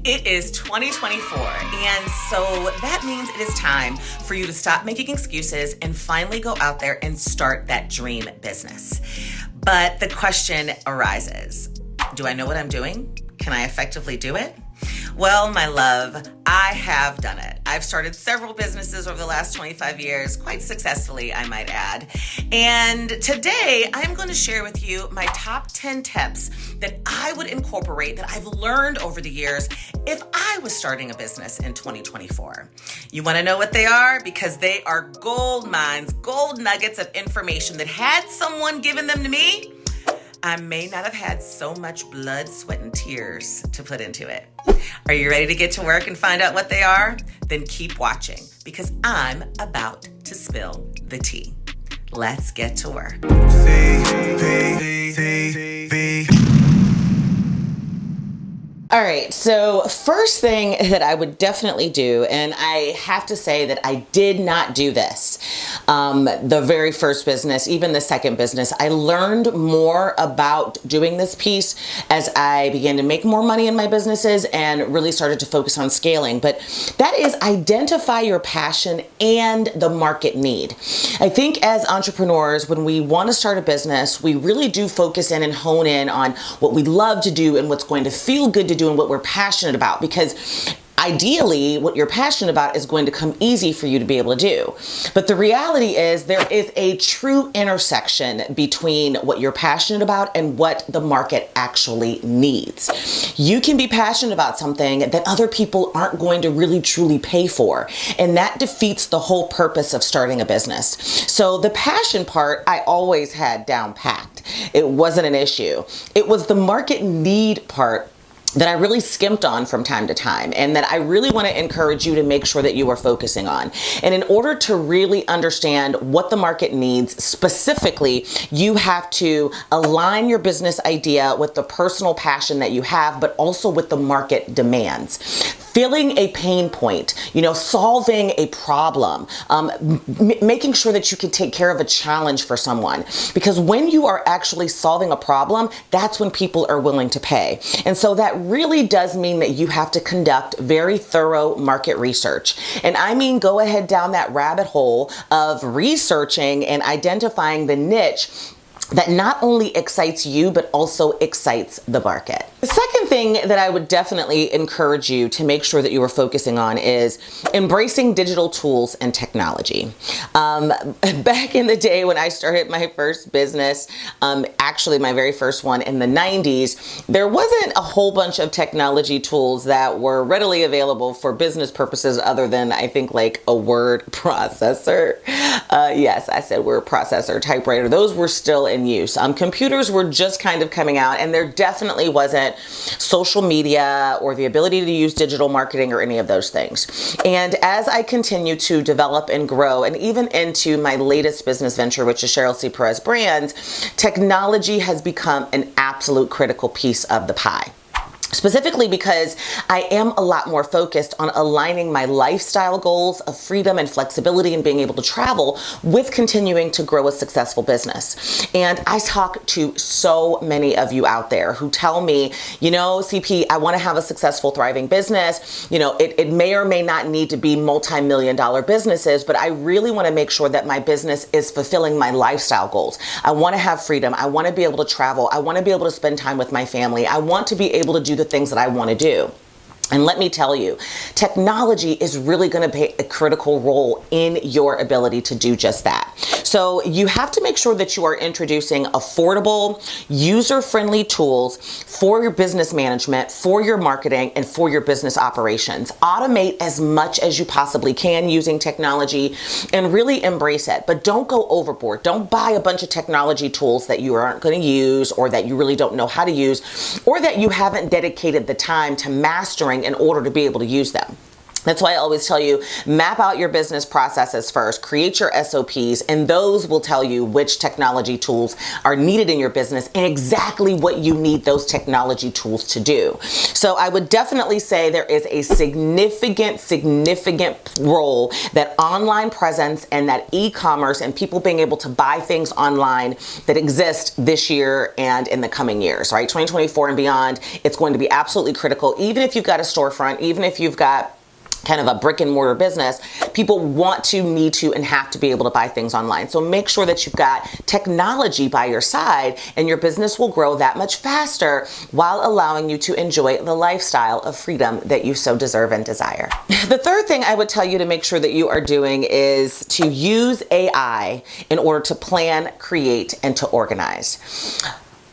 It is 2024, and so that means it is time for you to stop making excuses and finally go out there and start that dream business. But the question arises, do I know what I'm doing? Can I effectively do it? Well, my love, I have done it. I've started several businesses over the last 25 years, quite successfully, I might add. And today, I'm going to share with you my top 10 tips that I would incorporate that I've learned over the years if I was starting a business in 2024. You want to know what they are? Because they are gold mines, gold nuggets of information that had someone given them to me, I may not have had so much blood, sweat, and tears to put into it. Are you ready to get to work and find out what they are? Then keep watching because I'm about to spill the tea. Let's get to work. All right, so first thing that I would definitely do, and I have to say that I did not do this, the very first business, even the second business, I learned more about doing this piece as I began to make more money in my businesses and really started to focus on scaling. But that is identify your passion and the market need. I think as entrepreneurs, when we want to start a business, we really do focus in and hone in on what we love to do and what's going to feel good to do and what we're passionate about, because ideally what you're passionate about is going to come easy for you to be able to do. But the reality is there is a true intersection between what you're passionate about and what the market actually needs. You can be passionate about something that other people aren't going to really truly pay for, and that defeats the whole purpose of starting a business. So the passion part I always had down packed. It wasn't an issue. It was the market need part that I really skimped on from time to time, and that I really want to encourage you to make sure that you are focusing on. And in order to really understand what the market needs specifically, you have to align your business idea with the personal passion that you have, but also with the market demands. Filling a pain point, solving a problem, making sure that you can take care of a challenge for someone. Because when you are actually solving a problem, that's when people are willing to pay. And so that really does mean that you have to conduct very thorough market research. And I mean, go ahead down that rabbit hole of researching and identifying the niche that not only excites you, but also excites the market. The second thing that I would definitely encourage you to make sure that you are focusing on is embracing digital tools and technology. Back in the day when I started my first business, actually my very first one in the 90s, there wasn't a whole bunch of technology tools that were readily available for business purposes other than, I think, like a word processor. Yes, I said word processor, typewriter. Those were still in use. Computers were just kind of coming out, and there definitely wasn't social media or the ability to use digital marketing or any of those things. And as I continue to develop and grow, and even into my latest business venture, which is Cheryl C. Perez Brands, technology has become an absolute critical piece of the pie. Specifically because I am a lot more focused on aligning my lifestyle goals of freedom and flexibility and being able to travel with continuing to grow a successful business. And I talk to so many of you out there who tell me, CP, I want to have a successful, thriving business. It may or may not need to be multi-million-dollar businesses, but I really want to make sure that my business is fulfilling my lifestyle goals. I want to have freedom. I want to be able to travel. I want to be able to spend time with my family. I want to be able to do the things that I want to do. And let me tell you, technology is really going to play a critical role in your ability to do just that. So you have to make sure that you are introducing affordable, user-friendly tools for your business management, for your marketing, and for your business operations. Automate as much as you possibly can using technology and really embrace it. But don't go overboard. Don't buy a bunch of technology tools that you aren't going to use, or that you really don't know how to use, or that you haven't dedicated the time to mastering in order to be able to use them. That's why I always tell you, map out your business processes first, create your SOPs, and those will tell you which technology tools are needed in your business and exactly what you need those technology tools to do. So I would definitely say there is a significant role that online presence and that e-commerce and people being able to buy things online that exist this year and in the coming years, right? 2024 and beyond, it's going to be absolutely critical. Even if you've got a storefront, even if you've got kind of a brick and mortar business, people want to, need to, and have to be able to buy things online. So make sure that you've got technology by your side and your business will grow that much faster while allowing you to enjoy the lifestyle of freedom that you so deserve and desire. The third thing I would tell you to make sure that you are doing is to use AI in order to plan, create, and to organize.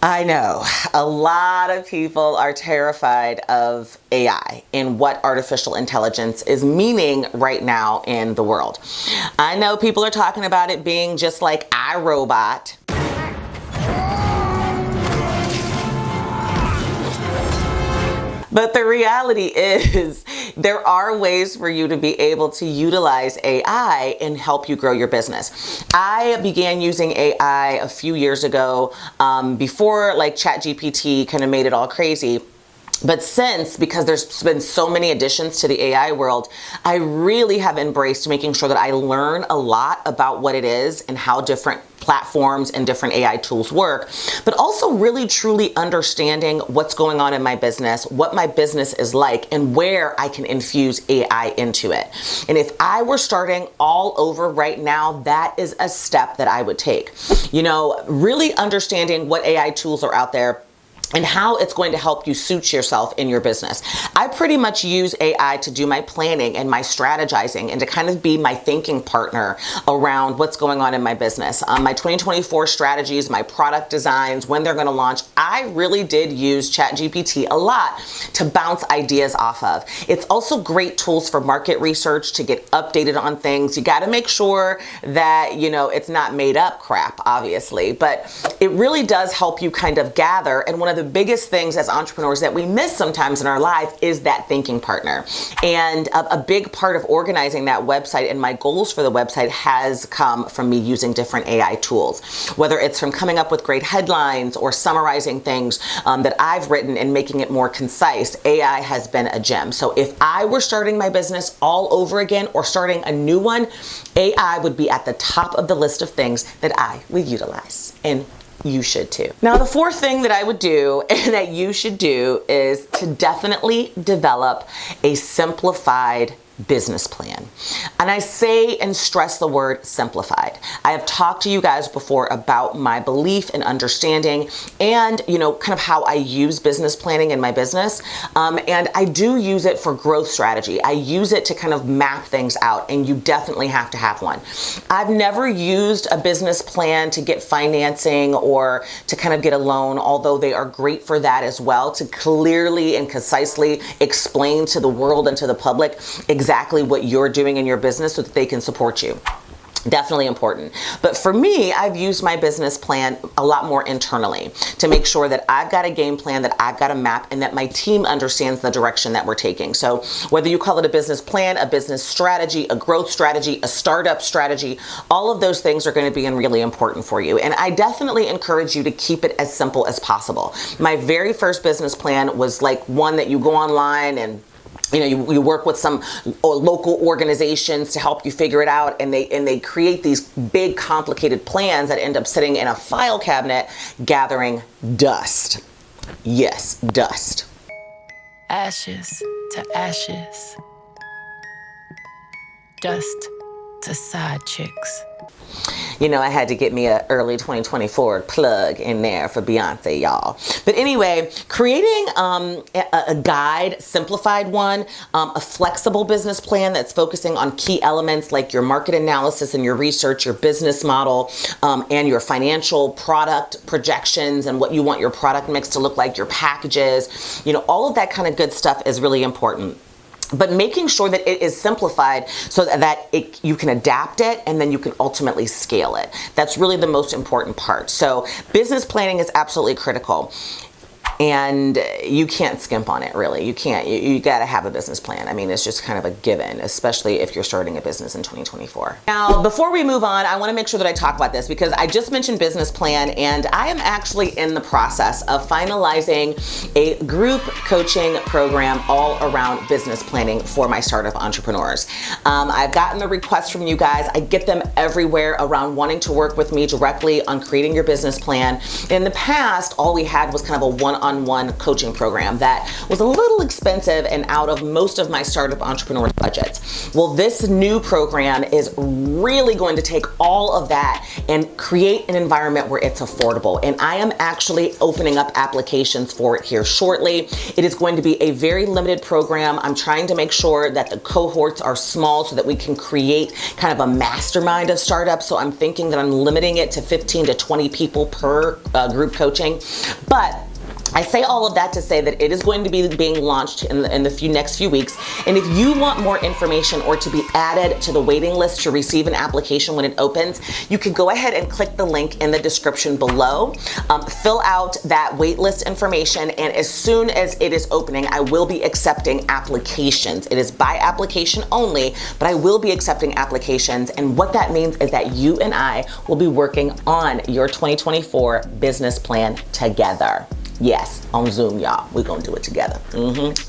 I know a lot of people are terrified of AI and what artificial intelligence is meaning right now in the world. I know people are talking about it being just like iRobot. But the reality is there are ways for you to be able to utilize AI and help you grow your business. I began using AI a few years ago, before like ChatGPT kind of made it all crazy. But since, because there's been so many additions to the AI world, I really have embraced making sure that I learn a lot about what it is and how different platforms and different AI tools work, but also really truly understanding what's going on in my business, what my business is like, and where I can infuse AI into it. And if I were starting all over right now, that is a step that I would take. You know, really understanding what AI tools are out there and how it's going to help you suit yourself in your business. I pretty much use AI to do my planning and my strategizing and to kind of be my thinking partner around what's going on in my business. My 2024 strategies, my product designs, when they're going to launch, I really did use ChatGPT a lot to bounce ideas off of. It's also great tools for market research to get updated on things. You got to make sure that, you know, it's not made up crap, obviously, but it really does help you kind of gather. And one of the biggest things as entrepreneurs that we miss sometimes in our life is that thinking partner. And a big part of organizing that website and my goals for the website has come from me using different AI tools, whether it's from coming up with great headlines or summarizing things that I've written and making it more concise. AI has been a gem. So if I were starting my business all over again or starting a new one, AI would be at the top of the list of things that I would utilize. And you should too. Now, the fourth thing that I would do and that you should do is to definitely develop a simplified business plan. And I say and stress the word simplified. I have talked to you guys before about my belief and understanding and, you know, kind of how I use business planning in my business. And I do use it for growth strategy. I use it to kind of map things out, and you definitely have to have one. I've never used a business plan to get financing or to kind of get a loan, although they are great for that as well, to clearly and concisely explain to the world and to the public exactly what you're doing in your business so that they can support you. Definitely important. But for me, I've used my business plan a lot more internally to make sure that I've got a game plan, that I've got a map, and that my team understands the direction that we're taking. So whether you call it a business plan, a business strategy, a growth strategy, a startup strategy, all of those things are going to be really important for you. And I definitely encourage you to keep it as simple as possible. My very first business plan was like one that you go online and you work with some local organizations to help you figure it out, and they create these big complicated plans that end up sitting in a file cabinet gathering dust. Yes, dust. Ashes to ashes. Dust to side chicks. You know, I had to get me an early 2024 plug in there for Beyonce, y'all. But anyway, creating a guide, simplified one, a flexible business plan that's focusing on key elements like your market analysis and your research, your business model, and your financial product projections and what you want your product mix to look like, your packages, you know, all of that kind of good stuff is really important. But making sure that it is simplified so that you can adapt it and then you can ultimately scale it. That's really the most important part. So business planning is absolutely critical. and you can't skimp on it, really. You can't. You got to have a business plan. I mean, it's just kind of a given, especially if you're starting a business in 2024. Now, before we move on, I want to make sure that I talk about this because I just mentioned business plan, and I am actually in the process of finalizing a group coaching program all around business planning for my startup entrepreneurs. I've gotten the requests from you guys. I get them everywhere around wanting to work with me directly on creating your business plan. In the past, all we had was kind of a one-on-one coaching program that was a little expensive and out of most of my startup entrepreneurs' budgets. Well, this new program is really going to take all of that and create an environment where it's affordable. And I am actually opening up applications for it here shortly. It is going to be a very limited program. I'm trying to make sure that the cohorts are small so that we can create kind of a mastermind of startups. So I'm thinking that I'm limiting it to 15 to 20 people per group coaching. But I say all of that to say that it is going to be being launched in the next few weeks. And if you want more information or to be added to the waiting list to receive an application when it opens, you can go ahead and click the link in the description below. Fill out that wait list information, and as soon as it is opening, I will be accepting applications. It is by application only, but I will be accepting applications. And what that means is that you and I will be working on your 2024 business plan together. Yes, on Zoom, y'all. We're gonna do it together.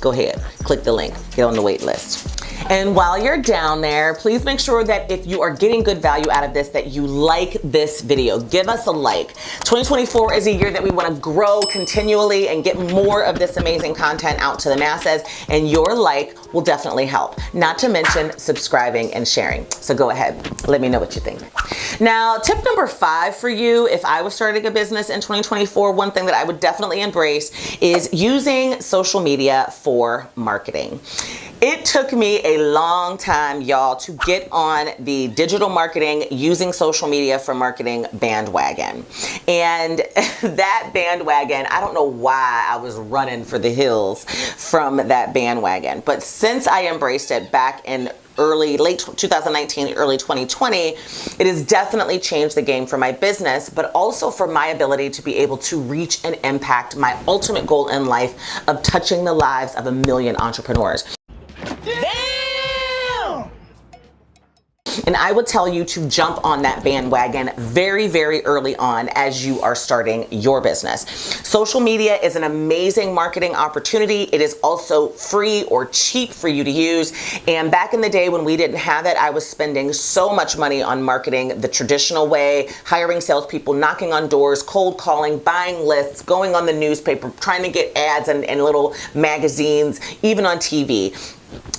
Go ahead, click the link, get on the wait list. And while you're down there, please make sure that if you are getting good value out of this, that you like this video. Give us a like. 2024 is a year that we want to grow continually and get more of this amazing content out to the masses, and your like will definitely help. Not to mention subscribing and sharing. So go ahead, let me know what you think. Now, tip number 5 for you, if I was starting a business in 2024, one thing that I would definitely embrace is using social media for marketing. It took me a long time, y'all, to get on the digital marketing using social media for marketing bandwagon. And that bandwagon, I don't know why I was running for the hills from that bandwagon. But since I embraced it back in late 2019, early 2020, it has definitely changed the game for my business, but also for my ability to be able to reach and impact my ultimate goal in life of touching the lives of 1 million entrepreneurs. Damn! And I would tell you to jump on that bandwagon very, very early on as you are starting your business. Social media is an amazing marketing opportunity. It is also free or cheap for you to use. And back in the day when we didn't have it, I was spending so much money on marketing the traditional way, hiring salespeople, knocking on doors, cold calling, buying lists, going on the newspaper, trying to get ads in little magazines, even on TV.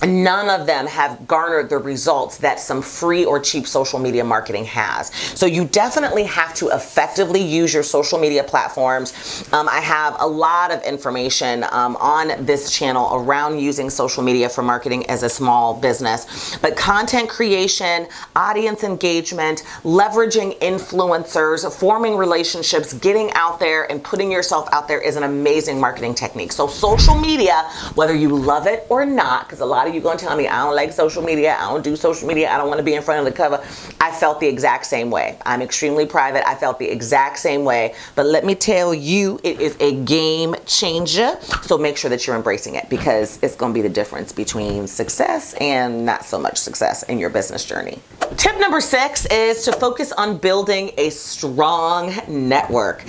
None of them have garnered the results that some free or cheap social media marketing has. So you definitely have to effectively use your social media platforms. I have a lot of information on this channel around using social media for marketing as a small business. But content creation, audience engagement, leveraging influencers, forming relationships, getting out there and putting yourself out there is an amazing marketing technique. So social media, whether you love it or not, because a lot of you going to tell me I don't like social media, I don't do social media, I don't want to be in front of the cover. I felt the exact same way. I'm extremely private. I felt the exact same way. But let me tell you, it is a game changer. So make sure that you're embracing it, because it's going to be the difference between success and not so much success in your business journey. Tip number 6 is to focus on building a strong network.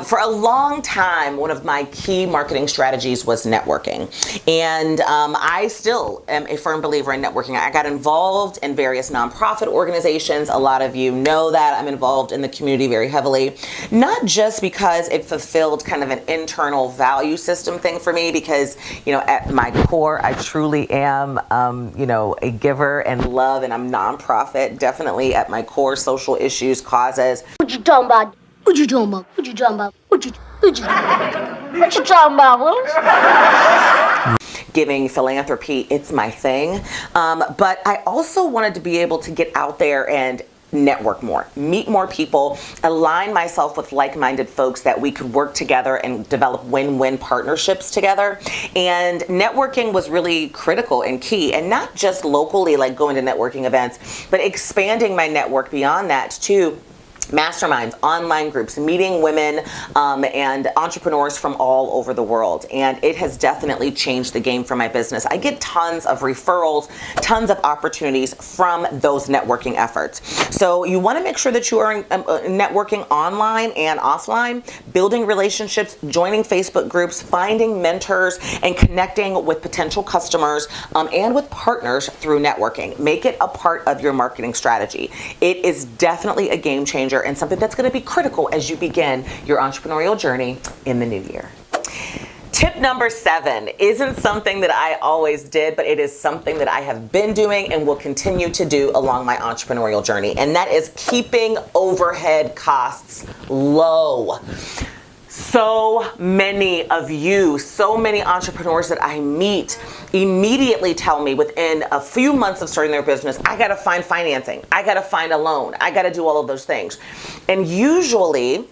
For a long time, one of my key marketing strategies was networking. And I still am a firm believer in networking. I got involved in various nonprofit organizations. A lot of you know that I'm involved in the community very heavily, not just because it fulfilled kind of an internal value system thing for me, because, you know, at my core, I truly am, you know, a giver and love, and I'm nonprofit, definitely at my core, social issues, causes. What you talking about? What you talking about? What you talking about? What you talking about? Giving, philanthropy, it's my thing. But I also wanted to be able to get out there and network more, meet more people, align myself with like-minded folks that we could work together and develop win-win partnerships together. And networking was really critical and key, and not just locally, like going to networking events, but expanding my network beyond that too. masterminds, online groups, meeting women and entrepreneurs from all over the world. And it has definitely changed the game for my business. I get tons of referrals, tons of opportunities from those networking efforts. So you want to make sure that you are networking online and offline, building relationships, joining Facebook groups, finding mentors, and connecting with potential customers and with partners through networking. Make it a part of your marketing strategy. It is definitely a game changer and something that's going to be critical as you begin your entrepreneurial journey in the new year. Tip number 7 isn't something that I always did, but it is something that I have been doing and will continue to do along my entrepreneurial journey, and that is keeping overhead costs low. So many of you, so many entrepreneurs that I meet immediately tell me within a few months of starting their business, I got to find financing, I got to find a loan, I got to do all of those things. And usually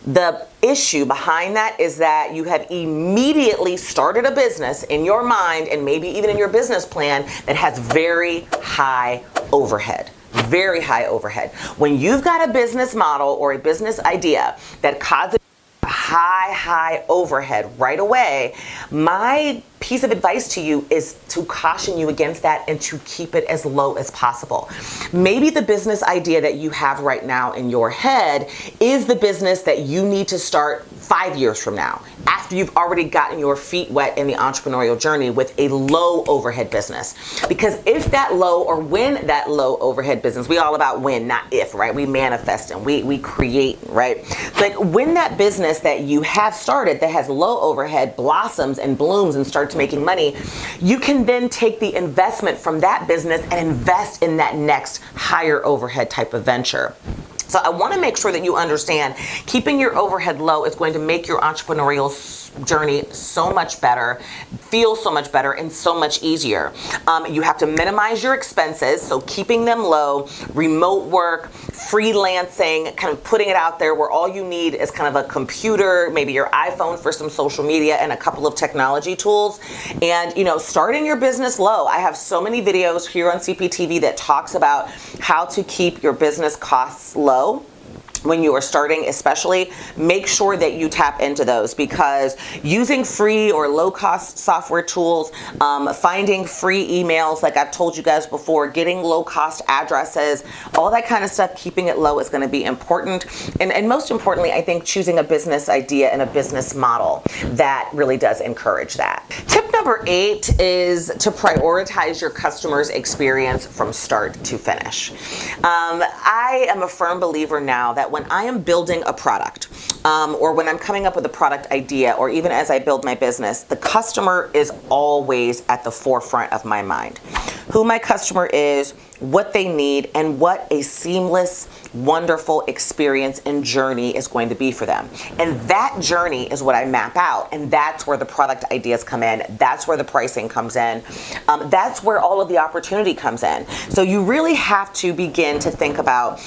the issue behind that is that you have immediately started a business in your mind and maybe even in your business plan that has very high overhead. Very high overhead. When you've got a business model or a business idea that causes high overhead right away, my piece of advice to you is to caution you against that and to keep it as low as possible. Maybe the business idea that you have right now in your head is the business that you need to start 5 years from now, after you've already gotten your feet wet in the entrepreneurial journey with a low overhead business. Because if that low, or when that low overhead business, we all about when, not if, right? We manifest and we create, right? Like when that business that you have started that has low overhead blossoms and blooms and starts making money, you can then take the investment from that business and invest in that next higher overhead type of venture. So I want to make sure that you understand keeping your overhead low is going to make your entrepreneurial journey so much better, feel so much better, and so much easier. You have to minimize your expenses, so keeping them low, remote work, freelancing, kind of putting it out there where all you need is kind of a computer, maybe your iPhone for some social media, and a couple of technology tools. And, starting your business low. I have so many videos here on CPTV that talks about how to keep your business costs low. When you are starting, especially, make sure that you tap into those, because using free or low-cost software tools, finding free emails, like I've told you guys before, getting low-cost addresses, all that kind of stuff, keeping it low is going to be important. And most importantly, I think choosing a business idea and a business model that really does encourage that. Tip number 8 is to prioritize your customer's experience from start to finish. I am a firm believer now that when I am building a product, or when I'm coming up with a product idea, or even as I build my business, the customer is always at the forefront of my mind. Who my customer is, what they need, and what a seamless, wonderful experience and journey is going to be for them. And that journey is what I map out, and that's where the product ideas come in. That's where the pricing comes in. That's where all of the opportunity comes in. So you really have to begin to think about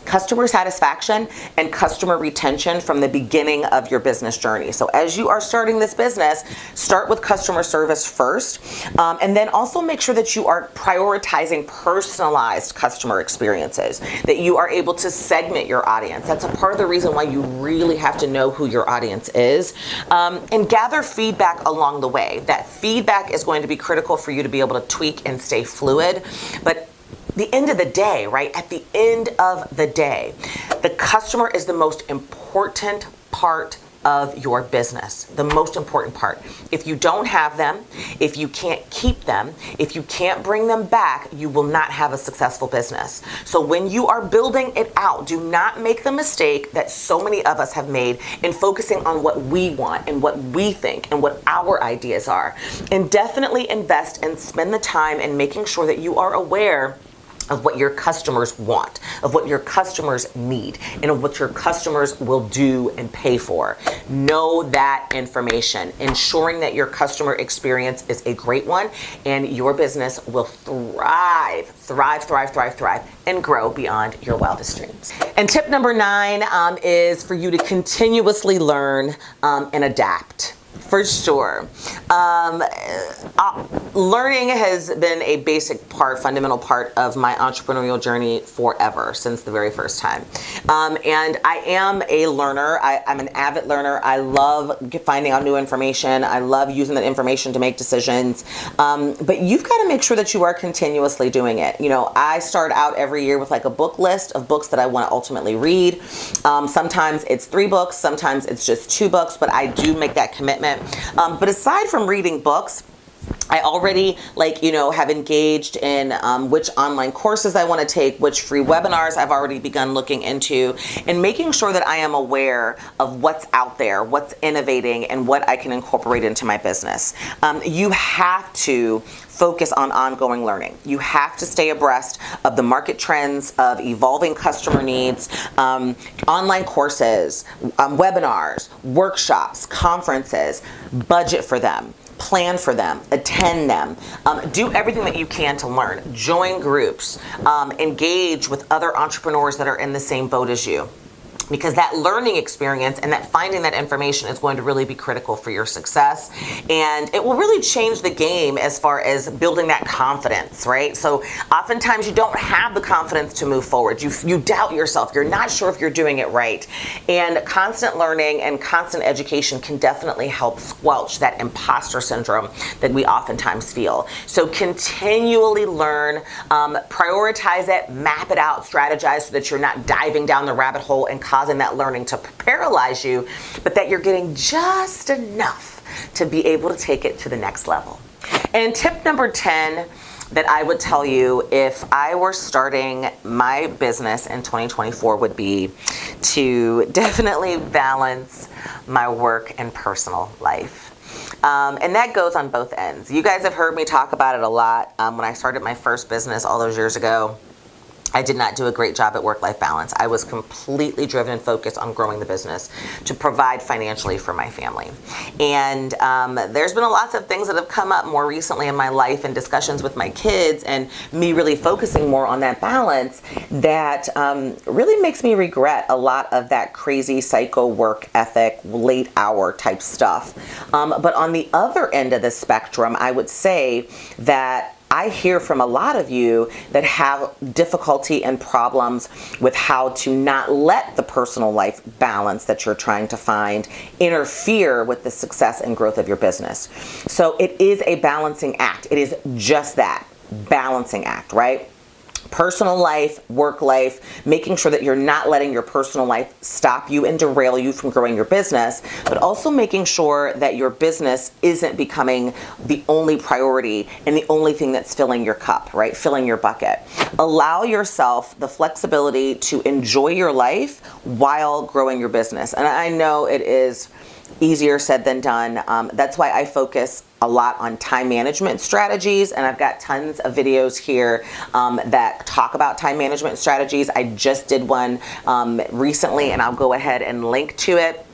customer satisfaction and customer retention from the beginning of your business journey. So as you are starting this business, start with customer service first, and then also make sure that you are prioritizing personalized customer experiences, that you are able to segment your audience. That's a part of the reason why you really have to know who your audience is, and gather feedback along the way. That feedback is going to be critical for you to be able to tweak and stay fluid. But the end of the day, right? At the end of the day, the customer is the most important part of your business, the most important part. If you don't have them, if you can't keep them, if you can't bring them back, you will not have a successful business. So when you are building it out, do not make the mistake that so many of us have made in focusing on what we want and what we think and what our ideas are. And definitely invest and spend the time in making sure that you are aware of what your customers want, of what your customers need, and of what your customers will do and pay for. Know that information, ensuring that your customer experience is a great one, and your business will thrive, and grow beyond your wildest dreams. And tip number 9 is for you to continuously learn and adapt. For sure. Learning has been a basic part, fundamental part of my entrepreneurial journey forever, since the very first time. And I am a learner. I'm an avid learner. I love finding out new information. I love using that information to make decisions. But you've got to make sure that you are continuously doing it. You know, I start out every year with like a book list of books that I want to ultimately read. Sometimes it's 3 books, sometimes it's just 2 books, but I do make that commitment. But aside from reading books, I already have engaged in which online courses I want to take, which free webinars I've already begun looking into, and making sure that I am aware of what's out there, what's innovating, and what I can incorporate into my business. You have to focus on ongoing learning. You have to stay abreast of the market trends, of evolving customer needs, online courses, webinars, workshops, conferences, budget for them. Plan for them, attend them, do everything that you can to learn, join groups, engage with other entrepreneurs that are in the same boat as you. Because that learning experience and that finding that information is going to really be critical for your success. And it will really change the game as far as building that confidence, right? So oftentimes you don't have the confidence to move forward. You doubt yourself. You're not sure if you're doing it right. And constant learning and constant education can definitely help squelch that imposter syndrome that we oftentimes feel. So continually learn, prioritize it, map it out, strategize so that you're not diving down the rabbit hole and causing that learning to paralyze you, but that you're getting just enough to be able to take it to the next level. And tip number 10 that I would tell you if I were starting my business in 2024 would be to definitely balance my work and personal life. And that goes on both ends. You guys have heard me talk about it a lot. When I started my first business all those years ago, I did not do a great job at work-life balance. I was completely driven and focused on growing the business to provide financially for my family. And there's been lots of things that have come up more recently in my life and discussions with my kids and me really focusing more on that balance that really makes me regret a lot of that crazy psycho work ethic, late hour type stuff. But on the other end of the spectrum, I would say that I hear from a lot of you that have difficulty and problems with how to not let the personal life balance that you're trying to find interfere with the success and growth of your business. So it is a balancing act. It is just that, balancing act, right? Personal life, work life, making sure that you're not letting your personal life stop you and derail you from growing your business, but also making sure that your business isn't becoming the only priority and the only thing that's filling your cup, right? Filling your bucket. Allow yourself the flexibility to enjoy your life while growing your business. And I know it is easier said than done. That's why I focus a lot on time management strategies, and I've got tons of videos here that talk about time management strategies. I just did one recently, and I'll go ahead and link to it,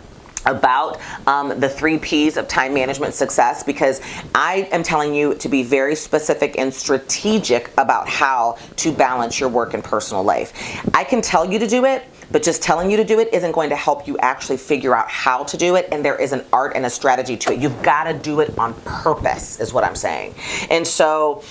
about the 3 P's of time management success, because I am telling you to be very specific and strategic about how to balance your work and personal life. I can tell you to do it, but just telling you to do it isn't going to help you actually figure out how to do it, and there is an art and a strategy to it. You've got to do it on purpose, is what I'm saying. And so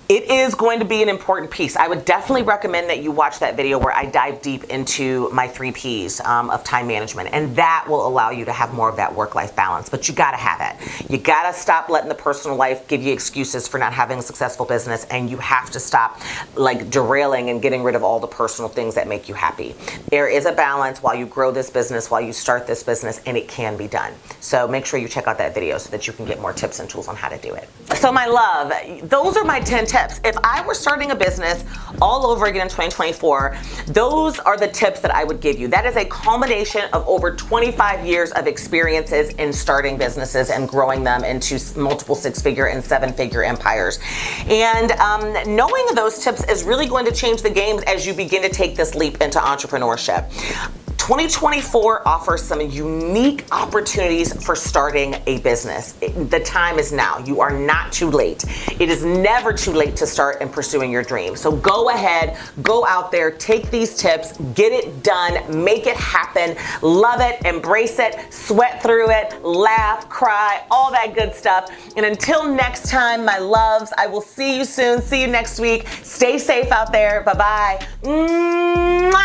it is going to be an important piece. I would definitely recommend that you watch that video where I dive deep into my 3 Ps of time management, and that will allow you to have more of that work-life balance. But you gotta have it. You gotta stop letting the personal life give you excuses for not having a successful business, and you have to stop derailing and getting rid of all the personal things that make you happy. There is a balance while you grow this business, while you start this business, and it can be done. So make sure you check out that video so that you can get more tips and tools on how to do it. So my love, those are my 10 tips. If I were starting a business all over again in 2024, those are the tips that I would give you. That is a culmination of over 25 years of experiences in starting businesses and growing them into multiple 6-figure and 7-figure empires. And knowing those tips is really going to change the game as you begin to take this leap into entrepreneurship. 2024 offers some unique opportunities for starting a business. The time is now. You are not too late. It is never too late to start and pursuing your dream. So go ahead, go out there, take these tips, get it done, make it happen, love it, embrace it, sweat through it, laugh, cry, all that good stuff. And until next time, my loves, I will see you soon. See you next week. Stay safe out there. Bye-bye. Mwah!